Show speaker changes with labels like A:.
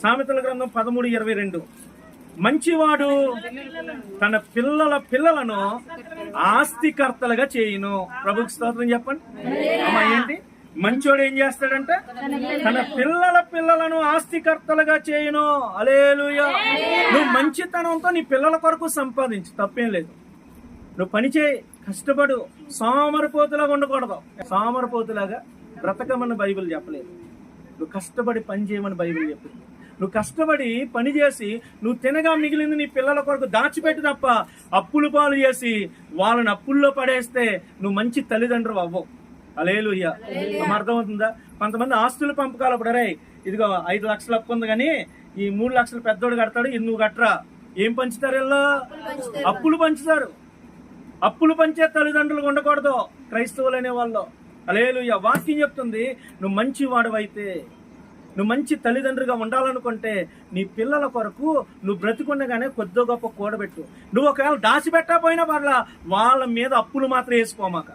A: సామెతల గ్రంథం 13:22. మంచివాడు తన పిల్లలను ఆస్తికర్తలుగా చేయును. ప్రభుకి స్తోత్రం చెప్పండి అమ్మా. ఏంటి మంచోడు ఏం చేస్తాడంట? తన పిల్లలను ఆస్తికర్తలుగా చేయును. హల్లెలూయా. నువ్వు మంచితనంతో నీ పిల్లల కొరకు సంపాదించు, తప్పేం లేదు. నువ్వు పని చేయి, కష్టపడు. సోమరిపోతులాగా ఉండకూడదు. సోమరిపోతులాగా బ్రతకమని బైబిల్ చెప్పలేదు. నువ్వు కష్టపడి పని చేయమని బైబిల్ చెప్పింది. నువ్వు కష్టపడి పని చేసి నువ్వు తినగా మిగిలింది నీ పిల్లల కొరకు దాచిపెట్టి తప్ప అప్పులు పాలు చేసి వాళ్ళని అప్పుల్లో పడేస్తే నువ్వు మంచి తల్లిదండ్రులు అవ్వవు. హల్లెలూయా. అర్థమవుతుందా? కొంతమంది ఆస్తులు పంపకాలు అప్పుడు, అరే ఇదిగో 5 లక్షలు అప్పు ఉంది కానీ ఈ 3 లక్షలు పెద్దోడు కడతాడు, ఇది నువ్వు కట్టరా. ఏం పంచుతారు వీళ్ళు? అప్పులు పంచుతారు. అప్పులు పంచే తల్లిదండ్రులు ఉండకూడదు క్రైస్తవులు అనే వాళ్ళు. హల్లెలూయా. వాక్యం చెప్తుంది, నువ్వు మంచి వాడవైతే, నువ్వు మంచి తల్లిదండ్రులుగా ఉండాలనుకుంటే నీ పిల్లల కొరకు నువ్వు బ్రతికుండగానే కొద్దో గొప్ప కూడబెట్టు. నువ్వు ఒకవేళ దాచిపెట్టకపోయినా వాళ్ళ మీద అప్పులు మాత్రం వేసుకోమాక.